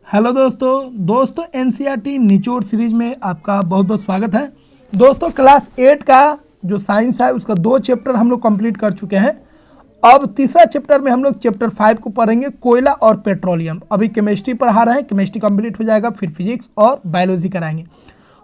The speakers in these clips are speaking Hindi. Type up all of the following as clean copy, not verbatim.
हेलो दोस्तों एनसीईआरटी निचोड़ सीरीज में आपका बहुत बहुत स्वागत है। दोस्तों क्लास 8 का जो साइंस है उसका 2 चैप्टर हम लोग कंप्लीट कर चुके हैं। अब तीसरा चैप्टर में हम लोग चैप्टर 5 को पढ़ेंगे, कोयला और पेट्रोलियम। अभी केमिस्ट्री पढ़ा रहे हैं, केमिस्ट्री कंप्लीट हो जाएगा, फिर फिजिक्स और बायोलॉजी कराएंगे।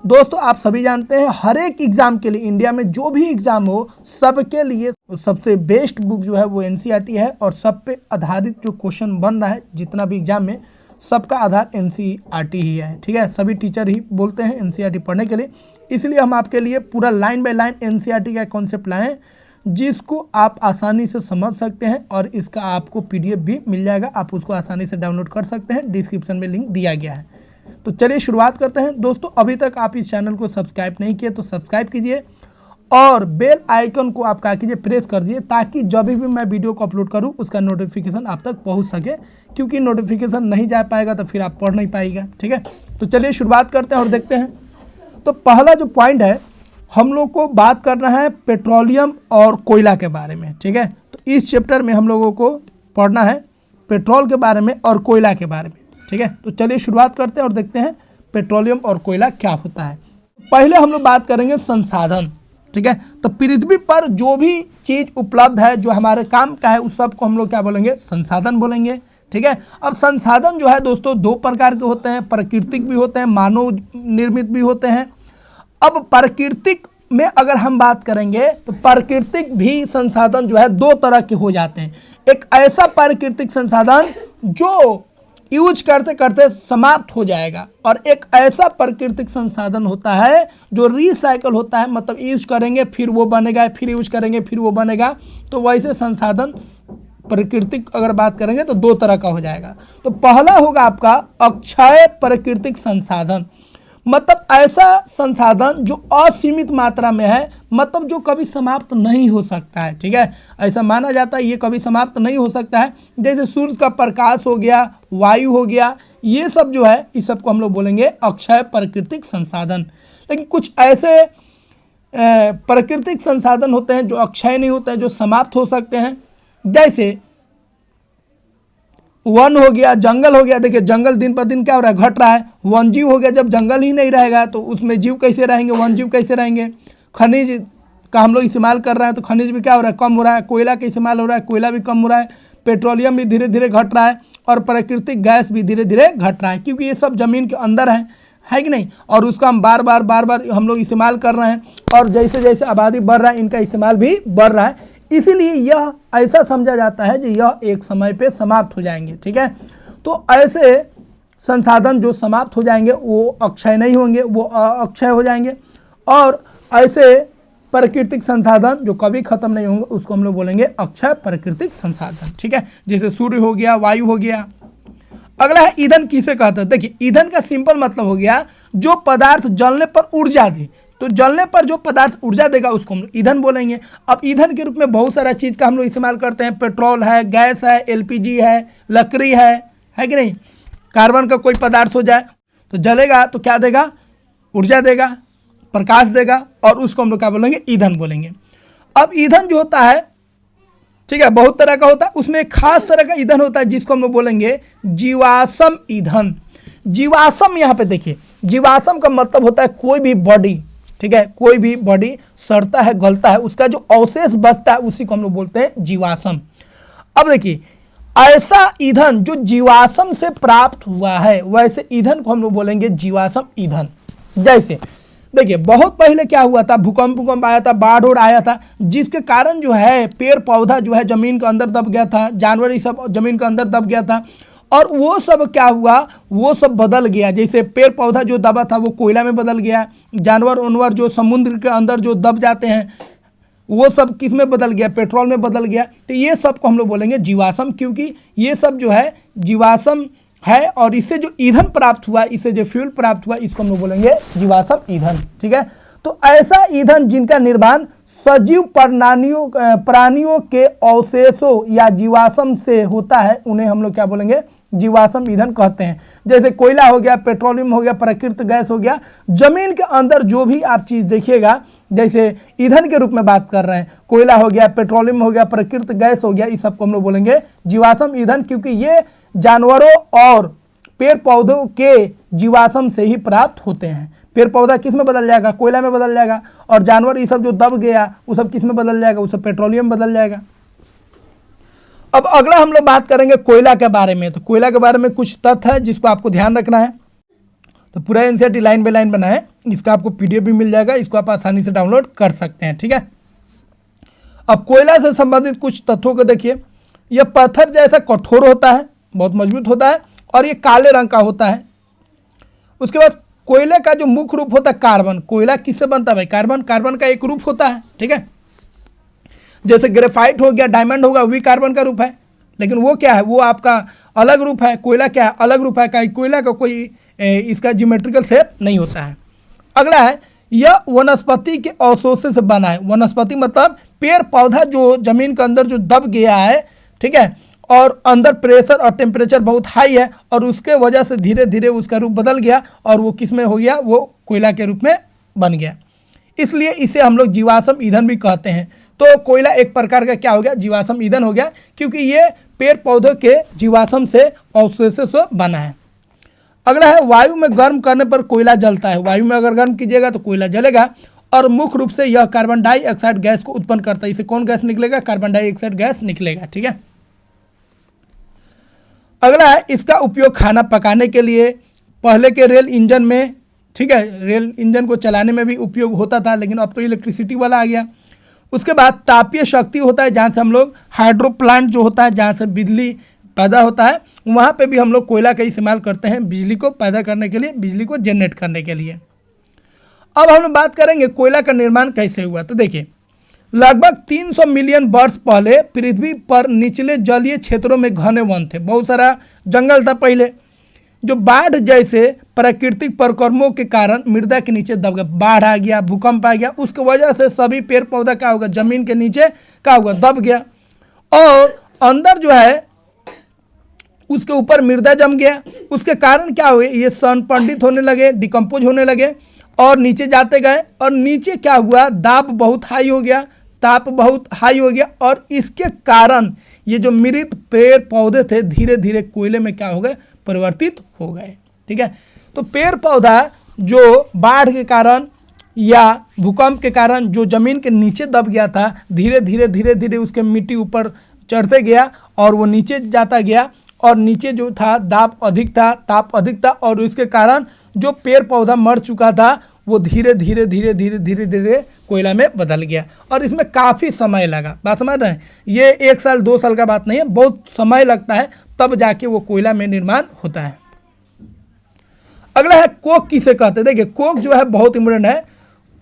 दोस्तों आप सभी जानते हैं हर एक एग्जाम के लिए, इंडिया में जो भी एग्जाम हो सबके लिए सबसे बेस्ट बुक जो है वो एनसीईआरटी है। और सब पे आधारित जो क्वेश्चन बन रहा है जितना भी एग्जाम में, सबका आधार एनसीईआरटी ही है। ठीक है, सभी टीचर ही बोलते हैं एनसीईआरटी पढ़ने के लिए, इसलिए हम आपके लिए पूरा लाइन बाय लाइन एनसीईआरटी का कॉन्सेप्ट लाए हैं जिसको आप आसानी से समझ सकते हैं। और इसका आपको पीडीएफ भी मिल जाएगा, आप उसको आसानी से डाउनलोड कर सकते हैं, डिस्क्रिप्शन में लिंक दिया गया है। तो चलिए शुरुआत करते हैं। दोस्तों अभी तक आप इस चैनल को सब्सक्राइब नहीं किए तो सब्सक्राइब कीजिए और बेल आइकन को आप क्या कीजिए, प्रेस कर दीजिए, ताकि जब भी मैं वीडियो को अपलोड करूं उसका नोटिफिकेशन आप तक पहुंच सके। क्योंकि नोटिफिकेशन नहीं जा पाएगा तो फिर आप पढ़ नहीं पाएगा। ठीक है, तो चलिए शुरुआत करते हैं और देखते हैं। तो पहला जो पॉइंट है, हम लोग को बात करना है पेट्रोलियम और कोयला के बारे में। ठीक है, तो इस चैप्टर में हम लोगों को पढ़ना है पेट्रोल के बारे में और कोयला के बारे में। ठीक है, तो चलिए शुरुआत करते हैं और देखते हैं पेट्रोलियम और कोयला क्या होता है। पहले हम लोग बात करेंगे संसाधन। ठीक है, तो पृथ्वी पर जो भी चीज उपलब्ध है जो हमारे काम का है उस सब को हम लोग क्या बोलेंगे, संसाधन बोलेंगे। ठीक है, अब संसाधन जो है दोस्तों 2 प्रकार के होते हैं, प्राकृतिक भी होते हैं, मानव निर्मित भी होते हैं। अब प्राकृतिक में अगर हम बात करेंगे तो प्राकृतिक भी संसाधन जो है 2 तरह के हो जाते हैं। एक ऐसा प्राकृतिक संसाधन जो यूज करते करते समाप्त हो जाएगा, और एक ऐसा प्राकृतिक संसाधन होता है जो रिसाइकल होता है, मतलब यूज करेंगे फिर वो बनेगा, फिर यूज करेंगे फिर वो बनेगा। तो वैसे संसाधन प्राकृतिक अगर बात करेंगे तो 2 तरह का हो जाएगा। तो पहला होगा आपका अक्षय प्राकृतिक संसाधन, मतलब ऐसा संसाधन जो असीमित मात्रा में है, मतलब जो कभी समाप्त नहीं हो सकता है। ठीक है, ऐसा माना जाता है ये कभी समाप्त नहीं हो सकता है। जैसे सूर्य का प्रकाश हो गया, वायु हो गया, ये सब जो है इस सब को हम लोग बोलेंगे अक्षय प्राकृतिक संसाधन। लेकिन कुछ ऐसे प्राकृतिक संसाधन होते हैं जो अक्षय नहीं होते हैं, जो समाप्त हो सकते हैं। जैसे वन हो गया, जंगल हो गया। देखिए जंगल दिन पर दिन क्या हो रहा है, घट रहा है। वन जीव हो गया, जब जंगल ही नहीं रहेगा तो उसमें जीव कैसे रहेंगे, वन जीव कैसे रहेंगे। खनिज का हम लोग इस्तेमाल कर रहे हैं तो खनिज भी क्या हो रहा है, कम हो रहा है। कोयला का इस्तेमाल हो रहा है, कोयला भी कम हो रहा है। पेट्रोलियम भी धीरे धीरे घट रहा है, और प्राकृतिक गैस भी धीरे धीरे घट रहा है, क्योंकि ये सब जमीन के अंदर है कि नहीं। और उसका हम बार बार हम लोग इस्तेमाल कर रहे हैं, और जैसे जैसे आबादी बढ़ रहा है इनका इस्तेमाल भी बढ़ रहा है। इसीलिए यह ऐसा समझा जाता है कि यह एक समय पे समाप्त हो जाएंगे। ठीक है, तो ऐसे संसाधन जो समाप्त हो जाएंगे वो अक्षय नहीं होंगे, वो अक्षय हो जाएंगे। और ऐसे प्राकृतिक संसाधन जो कभी खत्म नहीं होंगे उसको हम लोग बोलेंगे अक्षय प्राकृतिक संसाधन। ठीक है, जैसे सूर्य हो गया, वायु हो गया। अगला है ईंधन किसे कहते हैं। देखिए ईंधन का सिंपल मतलब हो गया जो पदार्थ जलने पर ऊर्जा दे, तो जलने पर जो पदार्थ ऊर्जा देगा उसको हम लोग ईंधन बोलेंगे। अब ईंधन के रूप में बहुत सारा चीज़ का हम लोग इस्तेमाल करते हैं, पेट्रोल है, गैस है, एलपीजी है, लकड़ी है कि नहीं। कार्बन का कोई पदार्थ हो जाए तो जलेगा तो क्या देगा, ऊर्जा देगा, प्रकाश देगा, और उसको हम लोग क्या बोलेंगे, ईंधन बोलेंगे। अब ईंधन जो होता है, ठीक है, बहुत तरह का होता है, उसमें एक खास तरह का ईंधन होता है जिसको हम लोग बोलेंगे जीवाश्म ईंधन। जीवाश्म, यहाँ पे देखिए जीवाश्म का मतलब होता है कोई भी बॉडी, ठीक है, कोई भी बॉडी सड़ता है, गलता है, उसका जो अवशेष बचता है उसी को हम लोग बोलते हैं जीवाश्म। अब देखिए ऐसा ईंधन जो जीवाश्म से प्राप्त हुआ है वैसे ईंधन को हम लोग बोलेंगे जीवाश्म ईंधन। जैसे देखिए बहुत पहले क्या हुआ था, भूकंप आया था, बाढ़ और आया था, जिसके कारण जो है पेड़ पौधा जो है जमीन के अंदर दब गया था, जानवर ये सब जमीन के अंदर दब गया था, और वो सब क्या हुआ, वो सब बदल गया। जैसे पेड़ पौधा जो दबा था वो कोयला में बदल गया, जानवर उनवर जो समुद्र के अंदर जो दब जाते हैं वो सब किस में बदल गया, पेट्रोल में बदल गया। तो ये सब को हम लोग बोलेंगे जीवाश्म, क्योंकि ये सब जो है जीवाश्म है, और इससे जो ईंधन प्राप्त हुआ, इससे जो फ्यूल प्राप्त हुआ, इसको हम लोग बोलेंगे जीवाश्म ईंधन। ठीक है, तो ऐसा ईंधन जिनका निर्माण सजीव प्राणियों के अवशेषों या जीवाश्म से होता है उन्हें हम लोग क्या बोलेंगे, जीवाश्म ईंधन कहते हैं। जैसे कोयला हो गया, पेट्रोलियम हो गया, प्राकृतिक गैस हो गया, जमीन के अंदर जो भी आप चीज़ देखिएगा जैसे ईंधन के रूप में बात कर रहे हैं, कोयला हो गया, पेट्रोलियम हो गया, प्राकृतिक गैस हो गया, इस सबको हम लोग बोलेंगे जीवाश्म ईंधन, क्योंकि ये जानवरों और पेड़ पौधों के जीवाश्म से ही प्राप्त होते हैं। पेड़ पौधा किस में बदल जाएगा? कोयला में बदल जाएगा। और जानवर ये सब जो दब गया वो सब किस में बदल जाएगा? वो सब पेट्रोलियम बदल जाएगा। अब अगला हम लोग बात करेंगे कोयला के बारे में। तो कोयला के बारे में कुछ तथ्य है जिसको आपको ध्यान रखना है। तो पूरा एनसीईआरटी लाइन बाय लाइन बना है, इसका आपको पीडीएफ भी मिल जाएगा, इसको आप आसानी से डाउनलोड कर सकते हैं। ठीक है, अब कोयला से संबंधित कुछ तथ्यों को देखिए। यह पत्थर जैसा कठोर होता है, बहुत मजबूत होता है और ये काले रंग का होता है। उसके बाद कोयले का जो मुख्य रूप होता है कार्बन। कोयला किससे बनता है भाई? कार्बन। कार्बन का एक रूप होता है। ठीक है, जैसे ग्रेफाइट हो गया, डायमंड होगा, वो भी कार्बन का रूप है, लेकिन वो क्या है? वो आपका अलग रूप है। कोयला क्या है? अलग रूप है। का कोयला का कोई इसका ज्योमेट्रिकल शेप नहीं होता है। अगला है, यह वनस्पति के अवशोषण से बना है। वनस्पति मतलब पेड़ पौधा जो जमीन के अंदर जो दब गया है, ठीक है, और अंदर प्रेशर और टेम्परेचर बहुत हाई है और उसके वजह से धीरे धीरे उसका रूप बदल गया और वो किस में हो गया? वो कोयला के रूप में बन गया। इसलिए इसे हम लोग जीवाश्म ईंधन भी कहते हैं। तो कोयला एक प्रकार का क्या हो गया? जीवाश्म ईंधन हो गया, क्योंकि ये पेड़ पौधों के जीवाश्म से अवशेषों से बना है। अगला है, वायु में गर्म करने पर कोयला जलता है। वायु में अगर गर्म कीजिएगा तो कोयला जलेगा और मुख्य रूप से यह कार्बन डाइऑक्साइड गैस को उत्पन्न करता है। इसे कौन गैस निकलेगा? कार्बन डाइऑक्साइड गैस निकलेगा। ठीक है, अगला है, इसका उपयोग खाना पकाने के लिए, पहले के रेल इंजन में, ठीक है, रेल इंजन को चलाने में भी उपयोग होता था, लेकिन अब तो इलेक्ट्रिसिटी वाला आ गया। उसके बाद तापीय शक्ति होता है, जहाँ से हम लोग हाइड्रो प्लांट जो होता है, जहाँ से बिजली पैदा होता है, वहाँ पे भी हम लोग कोयला का इस्तेमाल करते हैं बिजली को पैदा करने के लिए, बिजली को जनरेट करने के लिए। अब हम लोग बात करेंगे कोयला का निर्माण कैसे हुआ। तो देखिए, लगभग 300 मिलियन वर्ष पहले पृथ्वी पर निचले जलीय क्षेत्रों में घने वन थे, बहुत सारा जंगल था पहले, जो बाढ़ जैसे प्राकृतिक प्रक्रमों के कारण मृदा के नीचे दब गया। बाढ़ आ गया, भूकंप आ गया, उसकी वजह से सभी पेड़ पौधा क्या होगा? जमीन के नीचे क्या होगा? दब गया और अंदर जो है उसके ऊपर मृदा जम गया। उसके कारण क्या हुए? ये संपंडित होने लगे, डिकम्पोज होने लगे और नीचे जाते गए और नीचे क्या हुआ? दाब बहुत हाई हो गया, ताप बहुत हाई हो गया और इसके कारण ये जो मृत पेड़ पौधे थे धीरे धीरे कोयले में क्या हो गए? परिवर्तित हो गए। ठीक है, तो पेड़ पौधा जो बाढ़ के कारण या भूकंप के कारण जो जमीन के नीचे दब गया था, धीरे धीरे उसके मिट्टी ऊपर चढ़ते गया और वो नीचे जाता गया और नीचे जो था दाब अधिक था, ताप अधिक था और इसके कारण जो पेड़ पौधा मर चुका था वो धीरे धीरे कोयला में बदल गया। और इसमें काफ़ी समय लगा। बात समझ रहे हैं? ये 1 साल 2 साल का बात नहीं है, बहुत समय लगता है, तब जाके वो कोयला में निर्माण होता है। अगला है, कोक किसे कहते हैं। देखिए, कोक जो है बहुत इम्पोर्टेंट है।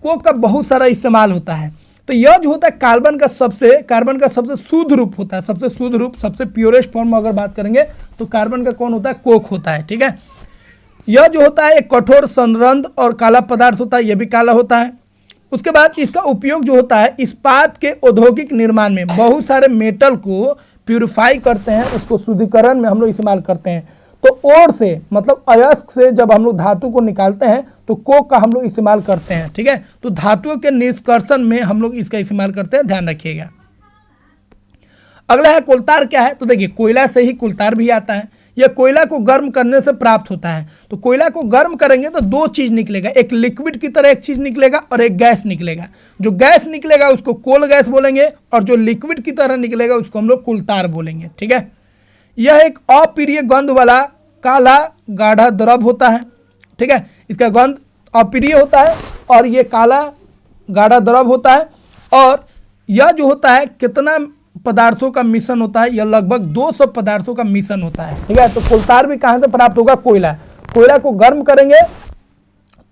कोक का बहुत सारा इस्तेमाल होता है। तो यह जो होता है कार्बन का सबसे शुद्ध रूप होता है, सबसे शुद्ध रूप, सबसे प्योरेस्ट फॉर्म अगर बात करेंगे तो कार्बन का कौन होता है? कोक होता है। ठीक है, यह जो होता है एक कठोर संरंध्र और काला पदार्थ होता है, यह भी काला होता है। उसके बाद इसका उपयोग जो होता है इस्पात के औद्योगिक निर्माण में, बहुत सारे मेटल को प्यूरिफाई करते हैं, उसको शुद्धिकरण में हम लोग इस्तेमाल करते हैं। तो ओर से मतलब अयस्क से जब हम लोग धातु को निकालते हैं तो कोक का हम लोग इस्तेमाल करते हैं। ठीक है, तो धातुओं के निष्कर्षण में हम लोग इसका इस्तेमाल करते हैं, ध्यान रखिएगा। अगला है कोलतार क्या है। तो देखिए, कोयला से ही कोलतार भी आता है। यह कोयला को गर्म करने से प्राप्त होता है। तो कोयला को गर्म करेंगे तो 2 चीज़ निकलेगा, एक लिक्विड की तरह एक चीज़ निकलेगा और एक गैस निकलेगा। जो गैस निकलेगा उसको कोल गैस बोलेंगे और जो लिक्विड की तरह निकलेगा उसको हम लोग कोलतार बोलेंगे। ठीक है, यह एक अप्रिय गंध वाला काला गाढ़ा द्रव होता है। ठीक है, इसका गंध अप्रिय होता है और ये काला गाढ़ा द्रव होता है। और यह जो होता है कितना पदार्थों का मिश्रण होता है? यह लगभग 200 पदार्थों का मिश्रण होता है। ठीक है, तो कोलतार भी कहाँ से प्राप्त होगा? कोयला को गर्म करेंगे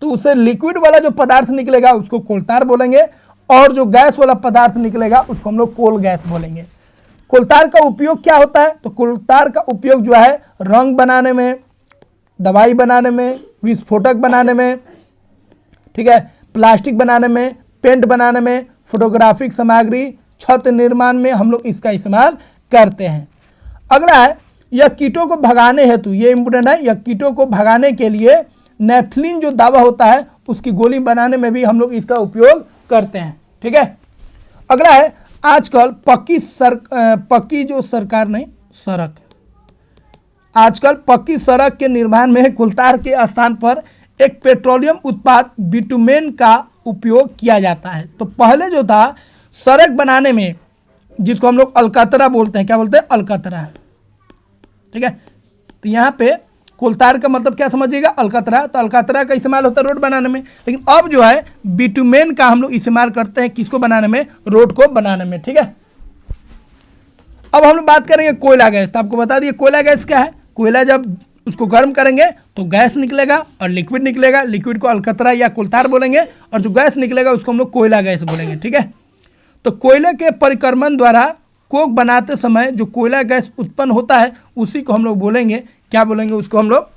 तो उससे लिक्विड वाला जो पदार्थ निकलेगा उसको कोलतार बोलेंगे और जो गैस वाला पदार्थ निकलेगा उसको हम लोग कोल गैस बोलेंगे। कोलतार का उपयोग क्या होता है? तो कोलतार का उपयोग जो है रंग बनाने में, दवाई बनाने में, विस्फोटक बनाने में, ठीक है, प्लास्टिक बनाने में, पेंट बनाने में, फोटोग्राफिक सामग्री, छत निर्माण में हम लोग इसका इस्तेमाल करते हैं। अगला है, यह कीटों को भगाने हेतु, ये इंपोर्टेंट है, यह कीटों को भगाने के लिए नेफ्थलीन जो दवा होता है उसकी गोली बनाने में भी हम लोग इसका उपयोग करते हैं। ठीक है, अगला है, आजकल पक्की जो सरकार नहीं, सड़क, आजकल पक्की सड़क के निर्माण में कोलतार के स्थान पर एक पेट्रोलियम उत्पाद बिटुमेन का उपयोग किया जाता है। तो पहले जो था सड़क बनाने में, जिसको हम लोग अलकतरा बोलते हैं, क्या बोलते हैं? अलकतरा। ठीक है, तो यहाँ पे कोलतार का मतलब क्या समझिएगा? अलकतरा। तो अलकतरा का इस्तेमाल होता है रोड बनाने में, लेकिन अब जो है बिटुमेन का हम लोग इस्तेमाल करते हैं किसको बनाने में? रोड को बनाने में। ठीक है, अब हम लोग बात करेंगे कोयला गैस। तो आपको बता दिए कोयला गैस क्या है। कोयला जब उसको गर्म करेंगे तो गैस निकलेगा और लिक्विड निकलेगा। लिक्विड को अलकतरा या कोलतार बोलेंगे और जो गैस निकलेगा उसको हम लोग कोयला गैस बोलेंगे। ठीक है, तो कोयले के परिक्रमण द्वारा कोक बनाते समय जो कोयला गैस उत्पन्न होता है उसी को हम लोग बोलेंगे, क्या बोलेंगे? उसको हम लोग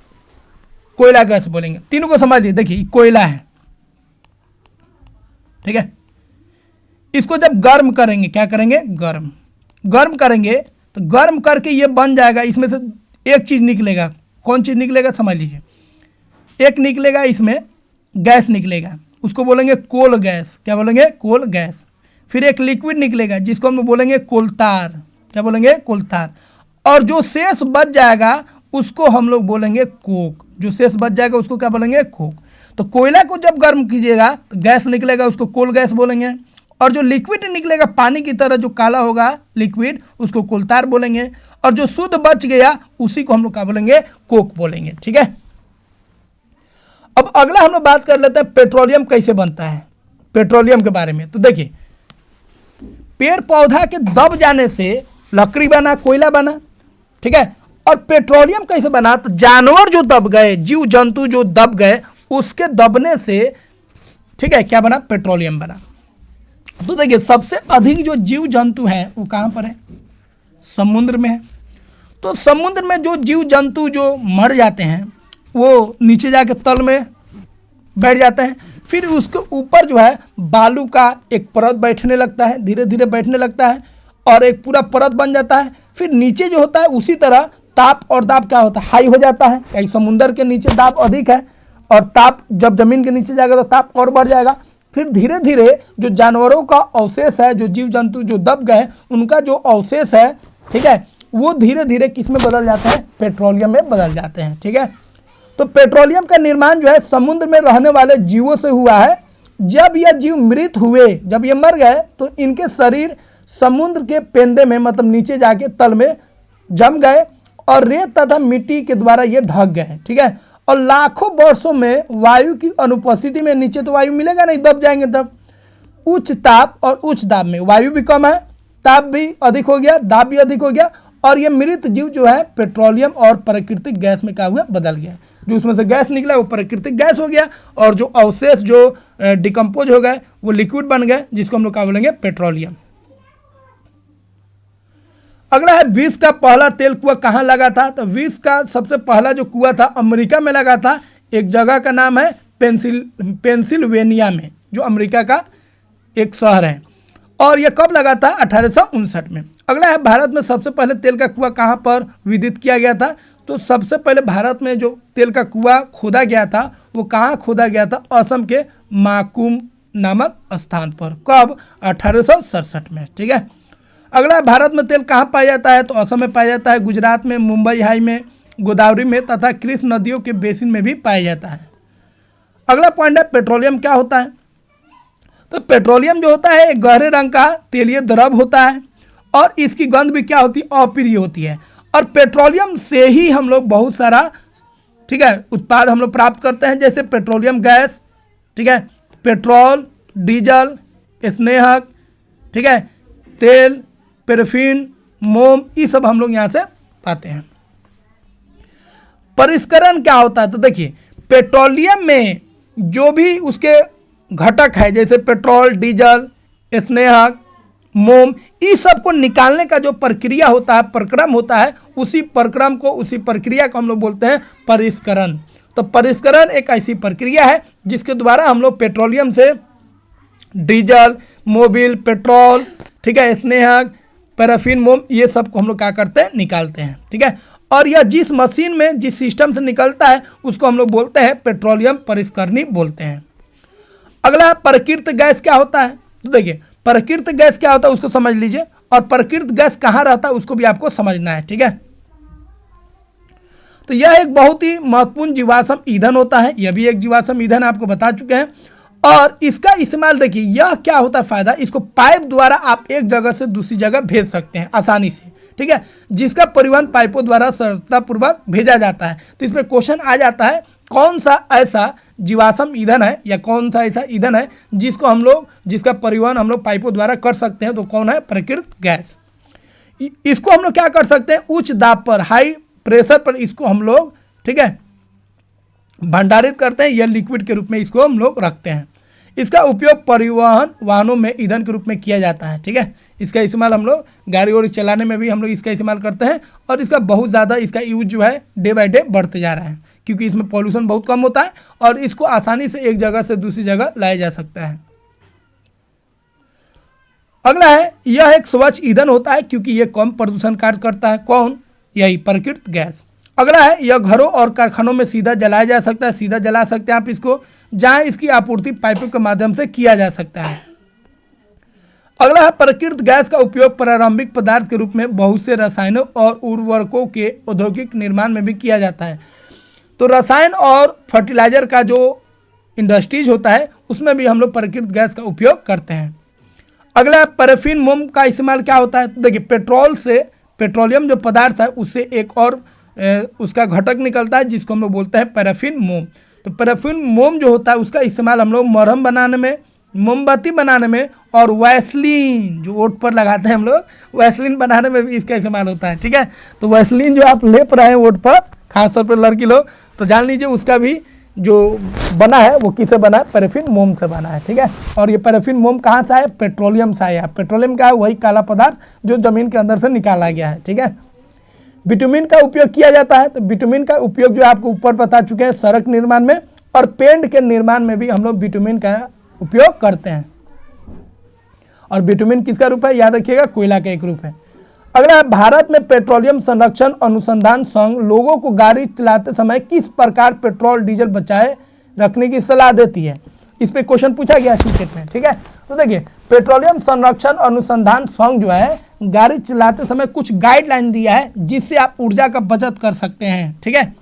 कोयला गैस बोलेंगे। तीनों को समझ लीजिए। देखिए कोयला है, ठीक है, इसको जब गर्म करेंगे, क्या करेंगे? गर्म करेंगे तो गर्म करके ये बन जाएगा। इसमें से एक चीज़ निकलेगा। कौन चीज़ निकलेगा? समझ लीजिए। एक निकलेगा इसमें गैस निकलेगा, उसको बोलेंगे कोल गैस। क्या बोलेंगे? Coal gas. फिर एक लिक्विड निकलेगा जिसको हम बोलेंगे कोलतार। क्या बोलेंगे? कोलतार। और जो शेष बच जाएगा उसको हम लोग बोलेंगे कोक। जो शेष बच जाएगा उसको क्या बोलेंगे? कोक। तो कोयला को जब गर्म कीजिएगा तो गैस निकलेगा, उसको कोल गैस बोलेंगे। और जो लिक्विड निकलेगा पानी की तरह जो काला होगा लिक्विड, उसको कोलतार बोलेंगे। और जो शुद्ध बच गया उसी को हम लोग क्या बोलेंगे? कोक बोलेंगे। ठीक है, अब अगला हम लोग बात कर लेते हैं पेट्रोलियम कैसे बनता है, पेट्रोलियम के बारे में। तो देखिए पेड़ पौधा के दब जाने से लकड़ी बना, कोयला बना। ठीक है, और पेट्रोलियम कैसे बना? तो जानवर जो दब गए, जीव जंतु जो दब गए, उसके दबने से, ठीक है, क्या बना? पेट्रोलियम बना। तो देखिए सबसे अधिक जो जीव जंतु हैं वो कहाँ पर है? समुद्र में है। तो समुद्र में जो जीव जंतु जो मर जाते हैं वो नीचे जाके तल में बैठ जाते हैं। फिर उसके ऊपर जो है बालू का एक परत बैठने लगता है, धीरे धीरे बैठने लगता है और एक पूरा परत बन जाता है। फिर नीचे जो होता है उसी तरह ताप और दाब क्या होता है? हाई हो जाता है। कहीं समुद्र के नीचे दाब अधिक है और ताप जब जमीन के नीचे जाएगा तो ताप और बढ़ जाएगा। फिर धीरे धीरे जो जानवरों का अवशेष है, जो जीव जंतु जो दब गए उनका जो अवशेष है, ठीक है, वो धीरे धीरे किस में बदल जाते हैं? पेट्रोलियम में बदल जाते हैं। ठीक है, तो पेट्रोलियम का निर्माण जो है समुद्र में रहने वाले जीवों से हुआ है। जब यह जीव मृत हुए, जब ये मर गए तो इनके शरीर समुद्र के पेंदे में, मतलब नीचे जाके तल में जम गए और रेत तथा मिट्टी के द्वारा ये ढक गए। ठीक है, और लाखों वर्षों में वायु की अनुपस्थिति में, नीचे तो वायु मिलेगा नहीं, दब जाएंगे तब, उच्च ताप और उच्च दाब में वायु भी कम है, ताप भी अधिक हो गया, दाब भी अधिक हो गया और ये मृत जीव जो है पेट्रोलियम और प्राकृतिक गैस में क्या हुआ? बदल गया। जो उसमें से गैस निकला वो प्राकृतिक गैस हो गया और जो अवशेष जो डिकम्पोज हो गए वो लिक्विड बन गए, जिसको हम लोग क्या बोलेंगे? पेट्रोलियम। अगला है विश्व का पहला तेल कुआं कहाँ लगा था? तो विश्व का सबसे पहला जो कुआं था अमेरिका में लगा था। एक जगह का नाम है पेंसिल्वेनिया में, जो अमेरिका का एक शहर है। और यह कब लगा था? 1859 में। अगला है भारत में सबसे पहले तेल का कुआं कहाँ पर विदित किया गया था? तो सबसे पहले भारत में जो तेल का कुआं खोदा गया था वो कहाँ खोदा गया था? असम के माकुम नामक स्थान पर। कब? 1867 में। ठीक है, अगला भारत में तेल कहाँ पाया जाता है? तो असम में पाया जाता है, गुजरात में, मुंबई हाई में, गोदावरी में तथा कृष्ण नदियों के बेसिन में भी पाया जाता है। अगला पॉइंट है पेट्रोलियम क्या होता है? तो पेट्रोलियम जो होता है एक गहरे रंग का तेलीय द्रव होता है और इसकी गंध भी क्या होती है? अप्रिय होती है। और पेट्रोलियम से ही हम लोग बहुत सारा, ठीक है, उत्पाद हम लोग प्राप्त करते हैं, जैसे पेट्रोलियम गैस, ठीक है, पेट्रोल, डीजल, स्नेहक, ठीक है, तेल, पैराफिन, मोम, ये सब हम लोग यहाँ से पाते हैं। परिष्करण क्या होता है? तो देखिए पेट्रोलियम में जो भी उसके घटक है, जैसे पेट्रोल, डीजल, स्नेहक, मोम, इस सब को निकालने का जो प्रक्रिया होता है, प्रक्रम होता है, उसी प्रक्रम को, उसी प्रक्रिया को हम लोग बोलते हैं परिष्करण। तो परिष्करण एक ऐसी प्रक्रिया है जिसके द्वारा हम लोग पेट्रोलियम से डीजल, मोबिल, पेट्रोल, ठीक है, स्नेहक, पैराफिन, मोम, ये सब को हम लोग क्या करते हैं? निकालते हैं। ठीक है, और यह जिस मशीन में, जिस सिस्टम से निकलता है उसको हम लोग बोलते हैं पेट्रोलियम परिष्करणी बोलते हैं। अगला प्राकृतिक गैस क्या होता है? तो देखिए प्राकृतिक गैस क्या होता है उसको समझ लीजिए, और प्राकृतिक गैस कहाँ रहता है उसको भी आपको समझना है। ठीक है, तो यह एक बहुत ही महत्वपूर्ण जीवाश्म ईंधन होता है, यह भी एक जीवाश्म ईंधन आपको बता चुके हैं। और इसका इस्तेमाल देखिए, यह क्या होता है फ़ायदा, इसको पाइप द्वारा आप एक जगह से दूसरी जगह भेज सकते हैं आसानी से, ठीक है, जिसका परिवहन पाइपों द्वारा सरलतापूर्वक भेजा जाता है। तो इसमें क्वेश्चन आ जाता है कौन सा ऐसा जीवाश्म ईंधन है या कौन सा ऐसा ईंधन है जिसका परिवहन हम लोग पाइपों द्वारा कर सकते हैं, तो कौन है, प्राकृतिक गैस। इसको हम लोग क्या कर सकते हैं, उच्च दाब पर, हाई प्रेशर पर इसको हम लोग, ठीक है, भंडारित करते हैं या लिक्विड के रूप में इसको हम लोग रखते हैं। इसका उपयोग परिवहन वाहनों में ईंधन के रूप में किया जाता है, ठीक है। इसका इस्तेमाल हम लोग गाड़ी वाड़ी चलाने में भी हम लोग इसका इस्तेमाल करते हैं और इसका बहुत ज़्यादा इसका यूज जो है डे बाय डे बढ़ते जा रहा है, क्योंकि इसमें पॉल्यूशन बहुत कम होता है और इसको आसानी से एक जगह से दूसरी जगह लाया जा सकता है। अगला है, यह एक स्वच्छ ईंधन होता है क्योंकि यह कम प्रदूषण कार्य करता है। कौन, यही प्राकृतिक गैस। अगला है, यह घरों और कारखानों में सीधा जलाया जा सकता है, सीधा जला सकते हैं आप इसको, जहां इसकी आपूर्ति पाइपों के माध्यम से किया जा सकता है। अगला है, प्राकृतिक गैस का उपयोग प्रारंभिक पदार्थ के रूप में बहुत से रसायनों और उर्वरकों के औद्योगिक निर्माण में भी किया जाता है। तो रसायन और फर्टिलाइजर का जो इंडस्ट्रीज होता है उसमें भी हम लोग प्राकृतिक गैस का उपयोग करते हैं। अगला है, पैराफिन मोम का इस्तेमाल क्या होता है, तो देखिए पेट्रोल से, पेट्रोलियम जो पदार्थ है उससे एक और उसका घटक निकलता है जिसको हम लोग बोलते हैं पैराफिन मोम। तो पैराफिन मोम जो होता है उसका इस्तेमाल हम लोग मरहम बनाने में, मोमबत्ती बनाने में और वैसलीन जो ओठ पर लगाते हैं हम लोग, वैसलीन बनाने में भी इसका इस्तेमाल होता है, ठीक है। तो वैसलीन जो आप लेप रहे हैं ओठ पर, खासतौर पर लड़की लोग, तो जान लीजिए उसका भी जो बना है वो किससे बना है, पैराफिन मोम से बना है, ठीक है। और ये पैराफिन मोम कहाँ से है, पेट्रोलियम से आया। पेट्रोलियम का है वही काला पदार्थ जो जमीन के अंदर से निकाला गया है, ठीक है। बिटुमिन का उपयोग किया जाता है, तो बिटुमिन का उपयोग जो आपको ऊपर बता चुके हैं सड़क निर्माण में और पेंट के निर्माण में भी हम लोग बिटुमिन का उपयोग करते हैं। और बिटुमिन किसका रूप है, याद रखिएगा, कोयला का एक रूप है। अगला है, भारत में पेट्रोलियम संरक्षण अनुसंधान संघ लोगों को गाड़ी चलाते समय किस प्रकार पेट्रोल डीजल बचाए रखने की सलाह देती है। इस पे क्वेश्चन पूछा गया सीटेट में, ठीक है। तो देखिए पेट्रोलियम संरक्षण अनुसंधान संघ जो है गाड़ी चलाते समय कुछ गाइडलाइन दिया है जिससे आप ऊर्जा का बचत कर सकते हैं, ठीक है,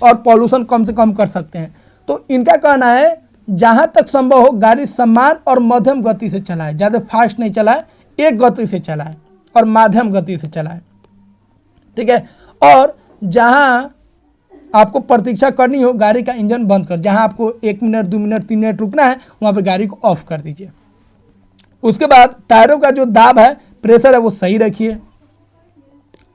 और पॉल्यूशन कम से कम कर सकते हैं। तो इनका कहना है जहां तक संभव हो गाड़ी समान और मध्यम गति से चलाए, ज़्यादा फास्ट नहीं चलाए, एक गति से चलाए और मध्यम गति से चलाए, ठीक है। और जहां आपको प्रतीक्षा करनी हो गाड़ी का इंजन बंद कर, जहां आपको 1 मिनट 2 मिनट 3 मिनट रुकना है वहां पे गाड़ी को ऑफ कर दीजिए। उसके बाद टायरों का जो दाब है, प्रेशर है, वो सही रखिए।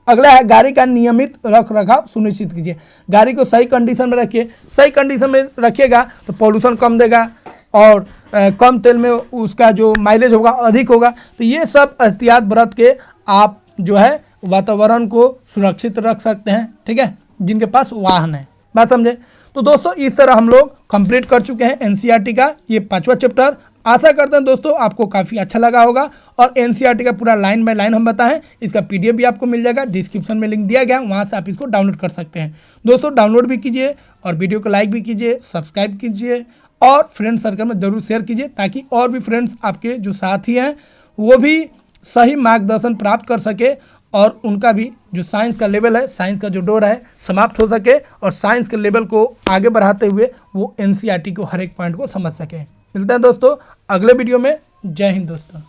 अगला है, गाड़ी का नियमित रख रखाव सुनिश्चित कीजिए। गाड़ी को सही कंडीशन में रखिए, सही कंडीशन में रखिएगा तो पॉल्यूशन कम देगा और कम तेल में उसका जो माइलेज होगा अधिक होगा। तो ये सब एहतियात बरत के आप जो है वातावरण को सुरक्षित रख सकते हैं, ठीक है, जिनके पास वाहन है। बात समझे। तो दोस्तों इस तरह हम लोग कंप्लीट कर चुके हैं एनसीईआरटी का ये 5वां चैप्टर। आशा करते हैं दोस्तों आपको काफ़ी अच्छा लगा होगा और एनसीईआरटी का पूरा लाइन बाय लाइन हम बताएं, इसका पीडीएफ भी आपको मिल जाएगा, डिस्क्रिप्शन में लिंक दिया गया, वहाँ से आप इसको डाउनलोड कर सकते हैं। दोस्तों डाउनलोड भी कीजिए और वीडियो को लाइक भी कीजिए, सब्सक्राइब कीजिए और फ्रेंड सर्कल में ज़रूर शेयर कीजिए ताकि और भी फ्रेंड्स आपके जो साथी हैं वो भी सही मार्गदर्शन प्राप्त कर सके और उनका भी जो साइंस का लेवल है, साइंस का जो डोर है समाप्त हो सके और साइंस के लेवल को आगे बढ़ाते हुए वो एनसीईआरटी को हर एक पॉइंट को समझ सके। मिलते हैं दोस्तों अगले वीडियो में। जय हिंद दोस्तों।